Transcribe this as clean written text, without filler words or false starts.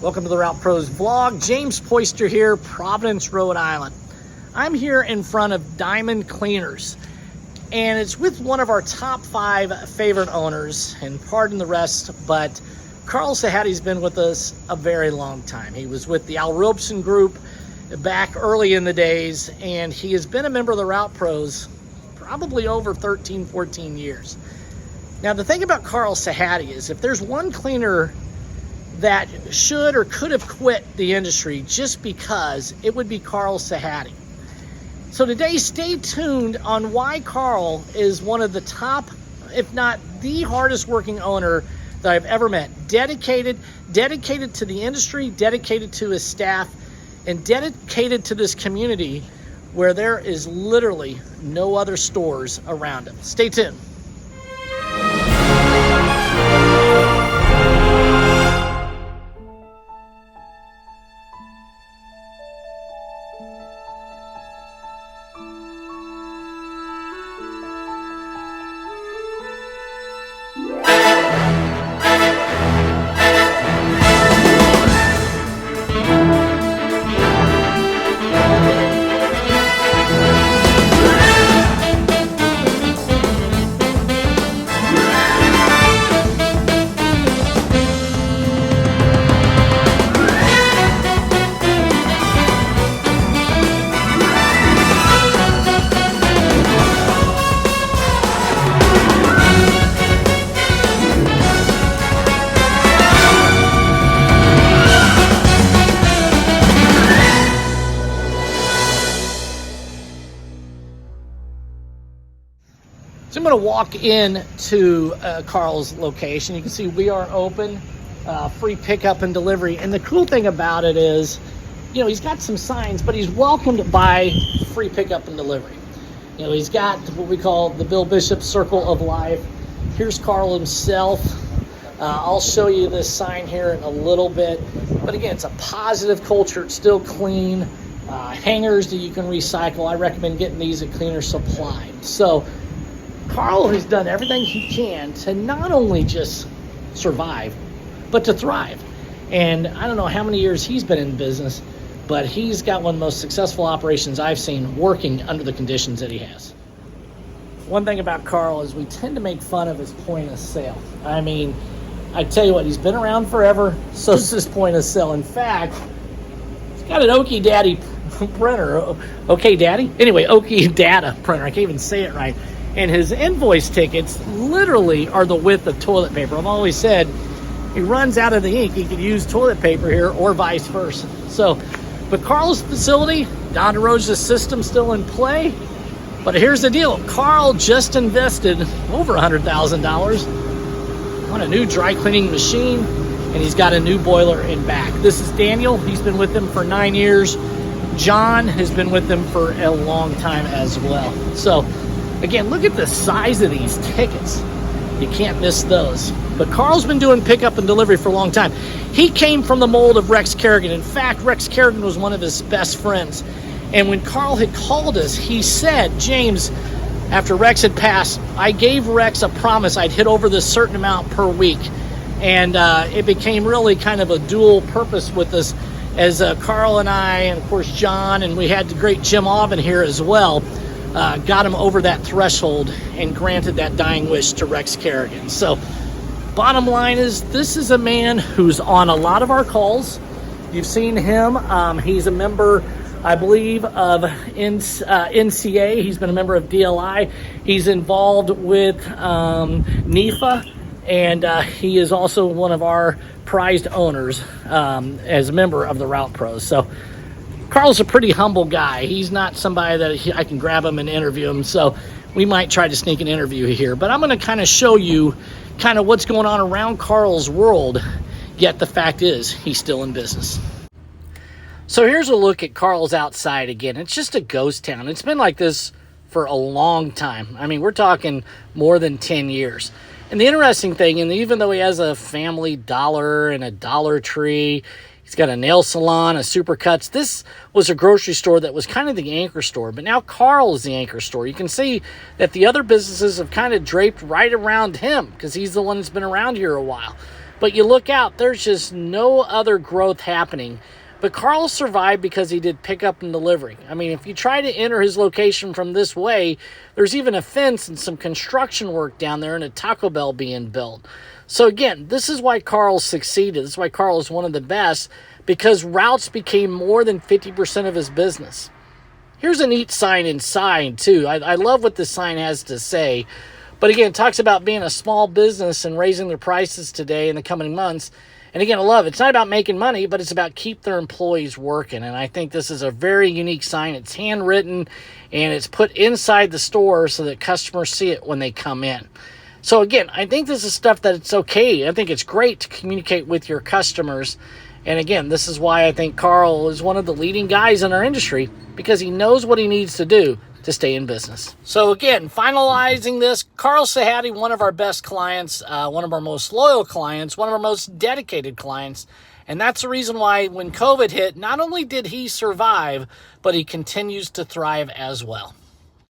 Welcome to the Route Pros vlog. James Poyster here, Providence, Rhode Island. I'm here in front of Diamond Cleaners, and it's with one of our top 5 favorite owners, and pardon the rest, but Carl Sahadi's been with us a very long time. He was with the Al Robeson Group back early in the days, and he has been a member of the Route Pros probably over 13, 14 years. Now, the thing about Carl Sahadi is if there's one cleaner that should or could have quit the industry just because, it would be Carl Sahadi. So today, stay tuned on why Carl is one of the top, if not the hardest working owner that I've ever met. Dedicated to the industry, dedicated to his staff, and dedicated to this community where there is literally no other stores around him. Stay tuned. So I'm going to walk into Carl's location. You can see we are open, free pickup and delivery. And the cool thing about it is, you know, he's got some signs, but he's welcomed by free pickup and delivery. You know, he's got what we call the Bill Bishop Circle of Life. Here's Carl himself. I'll show you this sign here in a little bit. But again, it's a positive culture. It's still clean. Hangers that you can recycle. I recommend getting these at Cleaner Supply. So Carl has done everything he can to not only just survive, but to thrive. And I don't know how many years he's been in business, but he's got one of the most successful operations I've seen working under the conditions that he has. One thing about Carl is we tend to make fun of his point of sale. I mean, I tell you what, he's been around forever, so is his point of sale. In fact, he's got an Okie Daddy printer. Okay, Daddy? Anyway, Okie Data printer. I can't even say it right. And his invoice tickets literally are the width of toilet paper. I've always said he runs out of the ink. He could use toilet paper here or vice versa. So, but Carl's facility, Don DeRosa's system still in play. But here's the deal. Carl just invested over $100,000 on a new dry cleaning machine, and he's got a new boiler in back. This is Daniel. He's been with them for 9 years. John has been with them for a long time as well. So, again, look at the size of these tickets. You can't miss those. But Carl's been doing pickup and delivery for a long time. He came from the mold of Rex Kerrigan. In fact, Rex Kerrigan was one of his best friends. And when Carl had called us, he said, James, after Rex had passed, I gave Rex a promise I'd hit over this certain amount per week. And it became really kind of a dual purpose with us as Carl and I, and of course John, and we had the great Jim Aubin here as well. Got him over that threshold and granted that dying wish to Rex Kerrigan. So bottom line is, this is a man who's on a lot of our calls. You've seen him. He's a member, I believe, of NCA. He's been a member of DLI. He's involved with NEFA, and he is also one of our prized owners as a member of the Route Pros. So Carl's a pretty humble guy. He's not somebody that I can grab him and interview him, so we might try to sneak an interview here. But I'm going to kind of show you kind of what's going on around Carl's world, yet the fact is he's still in business. So here's a look at Carl's outside again. It's just a ghost town. It's been like this for a long time. I mean, we're talking more than 10 years. And the interesting thing, and even though he has a Family Dollar and a Dollar Tree, he's got a nail salon, a Supercuts. This was a grocery store that was kind of the anchor store, but now Carl is the anchor store. You can see that the other businesses have kind of draped right around him because he's the one that's been around here a while. But you look out, there's just no other growth happening. But Carl survived because he did pickup and delivery. I mean, if you try to enter his location from this way, there's even a fence and some construction work down there and a Taco Bell being built. So again, this is why Carl succeeded. This is why Carl is one of the best, because routes became more than 50% of his business. Here's a neat sign inside, too. I love what this sign has to say. But again, it talks about being a small business and raising their prices today in the coming months. And again, I love it. It's not about making money, but it's about keep their employees working. And I think this is a very unique sign. It's handwritten, and it's put inside the store so that customers see it when they come in. So again, I think this is stuff that it's okay. I think it's great to communicate with your customers. And again, this is why I think Carl is one of the leading guys in our industry, because he knows what he needs to do to stay in business. So again, finalizing this, Carl Sahadi, one of our best clients, one of our most loyal clients, one of our most dedicated clients. And that's the reason why when COVID hit, not only did he survive, but he continues to thrive as well.